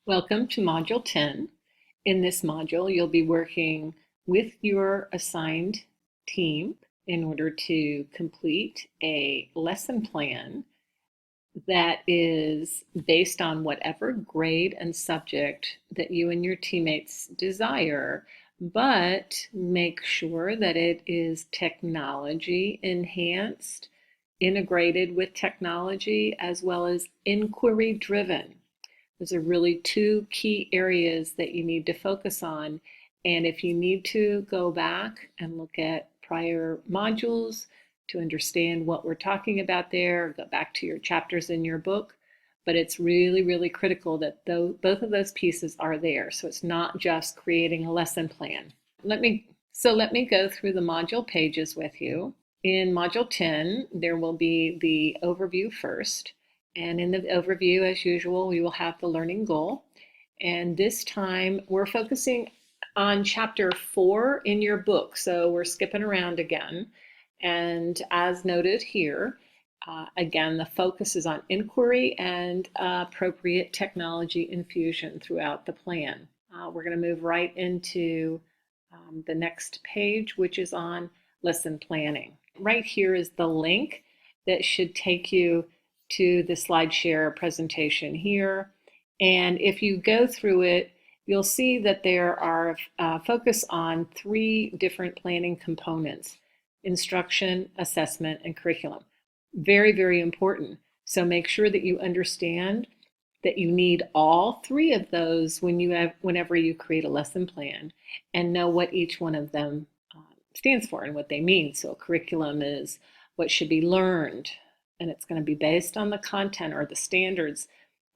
Welcome to Module 10. In this module, you'll be working with your assigned team in order to complete a lesson plan that is based on whatever grade and subject that you and your teammates desire, but make sure that it is technology enhanced, integrated with technology, as well as inquiry driven. Those are really two key areas that you need to focus on. And if you need to go back and look at prior modules to understand what we're talking about there, go back to your chapters in your book. But it's really, really critical that both of those pieces are there. So it's not just creating a lesson plan. Let me go through the module pages with you. In Module 10, there will be the overview first. And in the overview, as usual, we will have the learning goal. And this time we're focusing on chapter 4 in your book. So we're skipping around again. And as noted here, again, the focus is on inquiry and appropriate technology infusion throughout the plan. We're going to move right into the next page, which is on lesson planning. Right here is the link that should take you to the SlideShare presentation here. And if you go through it, you'll see that there are focus on 3 different planning components: instruction, assessment, and curriculum. Very, very important. So make sure that you understand that you need all 3 of those whenever you create a lesson plan, and know what each one of them stands for and what they mean. So curriculum is what should be learned, and it's going to be based on the content or the standards,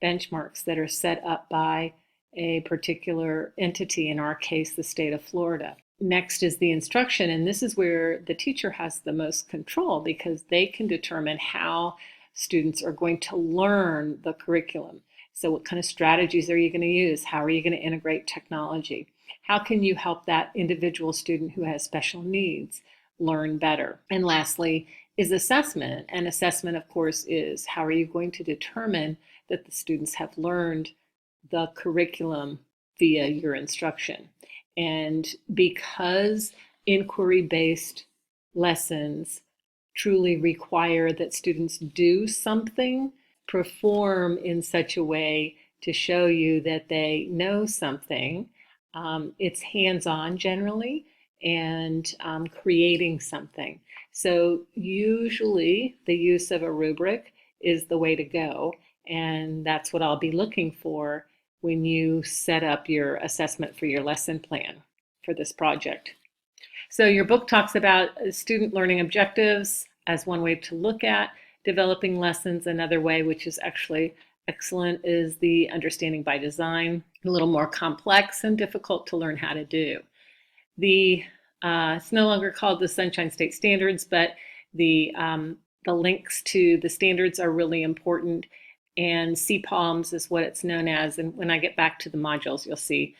benchmarks that are set up by a particular entity, in our case, the state of Florida. Next is the instruction, and this is where the teacher has the most control because they can determine how students are going to learn the curriculum. So what kind of strategies are you going to use? How are you going to integrate technology? How can you help that individual student who has special needs learn better? And lastly is assessment. And assessment, of course, is how are you going to determine that the students have learned the curriculum via your instruction. And because inquiry-based lessons truly require that students do something, perform in such a way to show you that they know something, it's hands-on generally, and creating something. So usually the use of a rubric is the way to go, and that's what I'll be looking for when you set up your assessment for your lesson plan for this project. So your book talks about student learning objectives as one way to look at developing lessons. Another way, which is actually excellent, is the understanding by design, a little more complex and difficult to learn how to do. It's no longer called the Sunshine State Standards, but the links to the standards are really important, and CPALMS is what it's known as. And when I get back to the modules, you'll see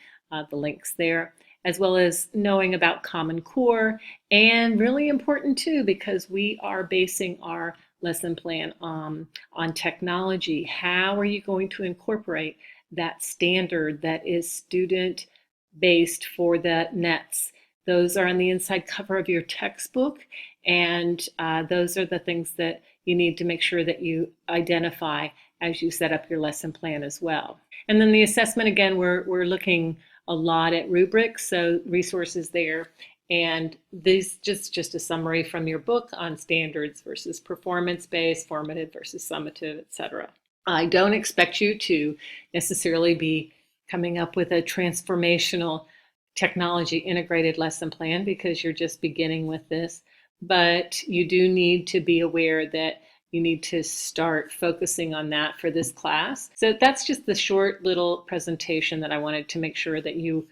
the links there, as well as knowing about Common Core, and really important too, because we are basing our lesson plan on technology. How are you going to incorporate that standard that is student-based for the NETs? Those are on the inside cover of your textbook, and those are the things that you need to make sure that you identify as you set up your lesson plan as well. And then the assessment, again, we're looking a lot at rubrics, so resources there. And this just a summary from your book on standards versus performance-based, formative versus summative, etc. I don't expect you to necessarily be coming up with a transformational technology integrated lesson plan because you're just beginning with this, but you do need to be aware that you need to start focusing on that for this class. So that's just the short little presentation that I wanted to make sure that you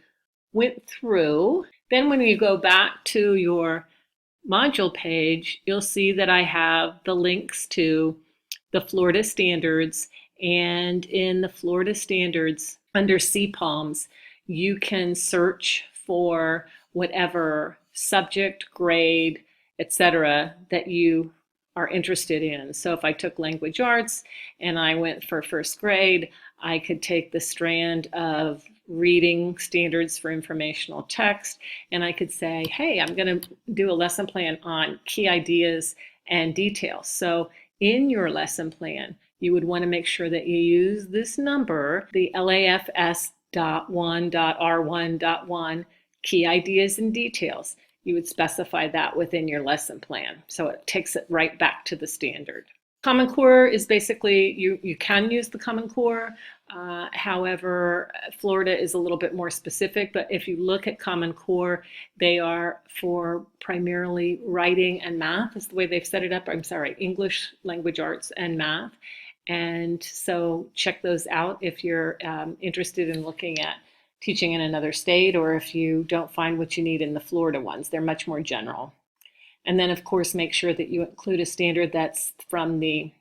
went through. Then when you go back to your module page, you'll see that I have the links to the Florida standards, and in the Florida standards under CPALMS, you can search for whatever subject, grade, etc. that you are interested in. So if I took language arts and I went for first grade, I could take the strand of reading standards for informational text, and I could say, hey, I'm going to do a lesson plan on key ideas and details. So in your lesson plan, you would want to make sure that you use this number, the LAFS.1.R1.1, key ideas and details. You would specify that within your lesson plan. So it takes it right back to the standard. Common Core is basically, you can use the Common Core. However, Florida is a little bit more specific, but if you look at Common Core, they are for primarily writing and math is the way they've set it up. I'm sorry, English, language arts, and math. And so check those out if you're interested in looking at teaching in another state, or if you don't find what you need in the Florida ones. They're much more general. And then, of course, make sure that you include a standard that's from the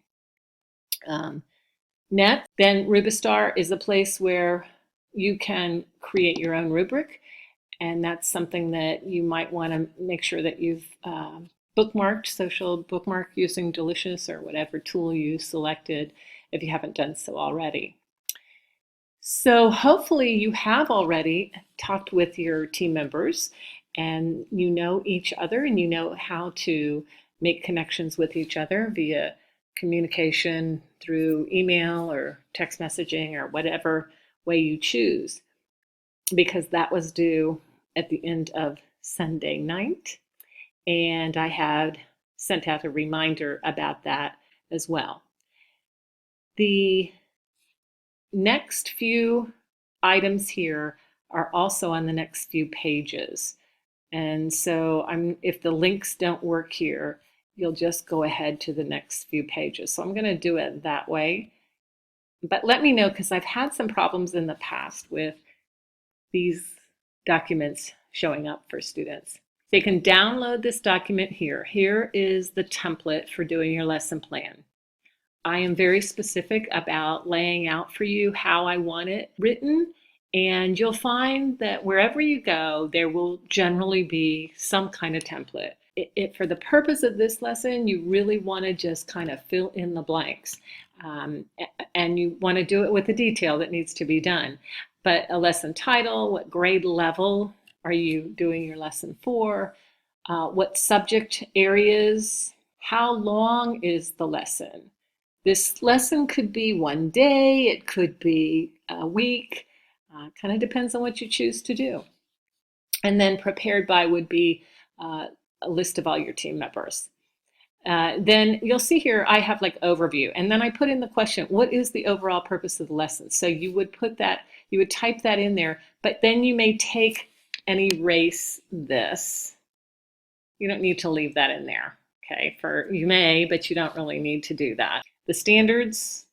net. Then Rubistar is a place where you can create your own rubric. And that's something that you might want to make sure that you've bookmarked, social bookmark using Delicious or whatever tool you selected if you haven't done so already. So hopefully you have already talked with your team members and you know each other and you know how to make connections with each other via communication through email or text messaging or whatever way you choose, because that was due at the end of Sunday night. And I had sent out a reminder about that as well. The next few items here are also on the next few pages. And so if the links don't work here, you'll just go ahead to the next few pages. So I'm going to do it that way. But let me know, because I've had some problems in the past with these documents showing up for students. So you can download this document here. Here is the template for doing your lesson plan. I am very specific about laying out for you how I want it written, and you'll find that wherever you go, there will generally be some kind of template. For the purpose of this lesson, you really want to just kind of fill in the blanks, and you want to do it with the detail that needs to be done. But a lesson title, what grade level are you doing your lesson for, what subject areas, how long is the lesson. This lesson could be one day, it could be a week, kind of depends on what you choose to do. And then prepared by would be a list of all your team members. Then you'll see here I have like overview, and then I put in the question, what is the overall purpose of the lesson? So you would put that, you would type that in there, but then you may take and erase this. You don't need to leave that in there, okay? You may, but you don't really need to do that. The standards,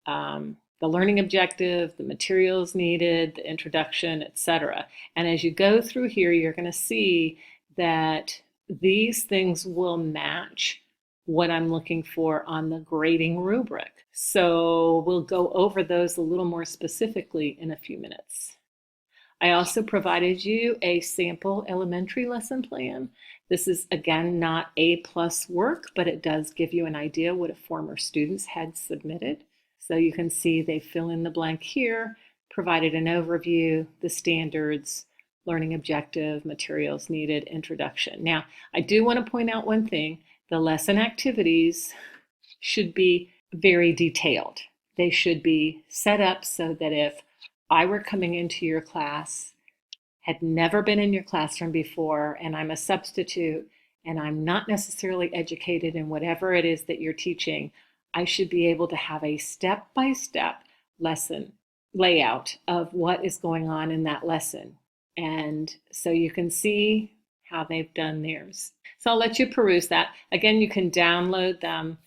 the learning objective, the materials needed, the introduction, etc. And as you go through here, you're going to see that these things will match what I'm looking for on the grading rubric. So we'll go over those a little more specifically in a few minutes. I also provided you a sample elementary lesson plan. This is, again, not A+ work, but it does give you an idea what former students had submitted. So you can see they fill in the blank here, provided an overview, the standards, learning objective, materials needed, introduction. Now, I do want to point out one thing. The lesson activities should be very detailed. They should be set up so that if I were coming into your class, had never been in your classroom before, and I'm a substitute, and I'm not necessarily educated in whatever it is that you're teaching, I should be able to have a step-by-step lesson layout of what is going on in that lesson. And so you can see how they've done theirs. So I'll let you peruse that. Again, you can download them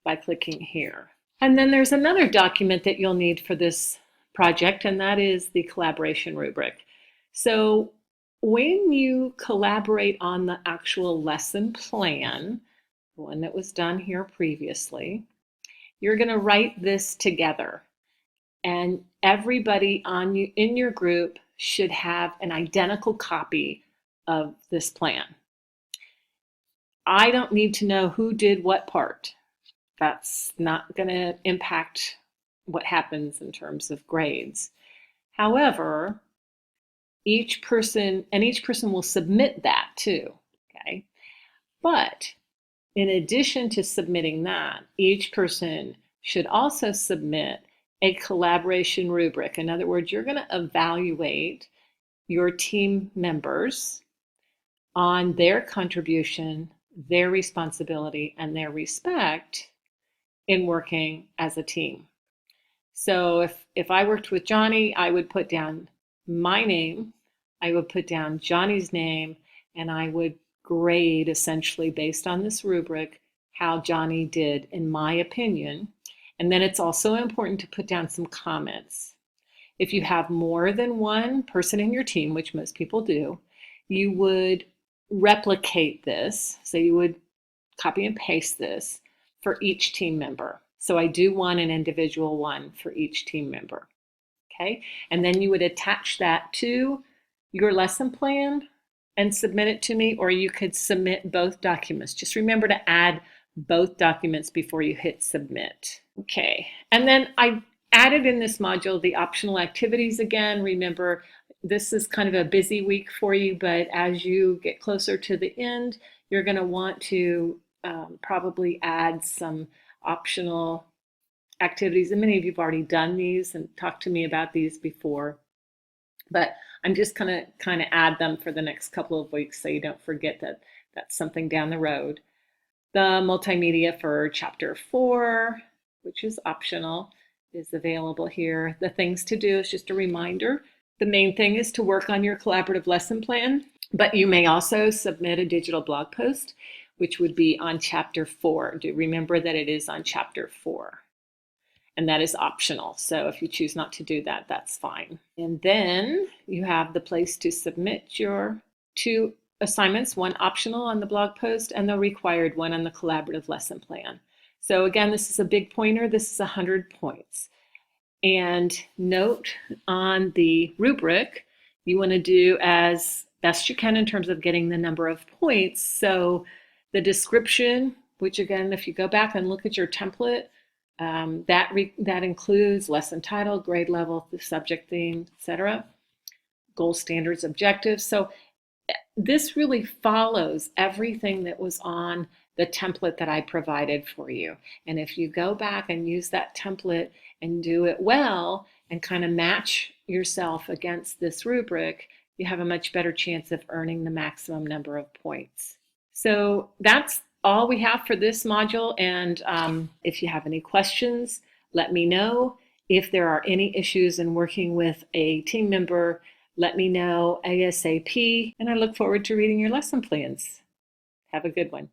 by clicking here. And then there's another document that you'll need for this project, and that is the collaboration rubric. So when you collaborate on the actual lesson plan, the one that was done here previously, you're going to write this together. And everybody in your group should have an identical copy of this plan. I don't need to know who did what part. That's not going to impact what happens in terms of grades. However, each person will submit that too, okay? But in addition to submitting that, each person should also submit a collaboration rubric. In other words, you're going to evaluate your team members on their contribution, their responsibility, and their respect in working as a team. So if I worked with Johnny, I would put down my name, I would put down Johnny's name, and I would grade essentially based on this rubric how Johnny did in my opinion. And then it's also important to put down some comments. If you have more than one person in your team, which most people do, you would replicate this. So you would copy and paste this for each team member. So I do want an individual one for each team member. Okay, and then you would attach that to your lesson plan and submit it to me, or you could submit both documents. Just remember to add both documents before you hit submit. Okay, and then I added in this module the optional activities again. Remember, this is kind of a busy week for you, but as you get closer to the end, you're going to want to probably add some optional activities. And many of you have already done these and talked to me about these before, but I'm just going to kind of add them for the next couple of weeks so you don't forget that that's something down the road. The multimedia for chapter 4, which is optional, is available here. The things to do is just a reminder. The main thing is to work on your collaborative lesson plan, but you may also submit a digital blog post, which would be on chapter 4. Do remember that it is on chapter 4. And that is optional. So if you choose not to do that, that's fine. And then you have the place to submit your 2 assignments, one optional on the blog post and the required one on the collaborative lesson plan. So again, this is a big pointer. This is 100 points. And note on the rubric, you want to do as best you can in terms of getting the number of points. So the description, which again, if you go back and look at your template, that includes lesson title, grade level, the subject theme, etc., goal, standards, objectives. So this really follows everything that was on the template that I provided for you. And if you go back and use that template and do it well and kind of match yourself against this rubric, you have a much better chance of earning the maximum number of points. So that's all we have for this module, and if you have any questions, let me know. If there are any issues in working with a team member, let me know ASAP, and I look forward to reading your lesson plans. Have a good one.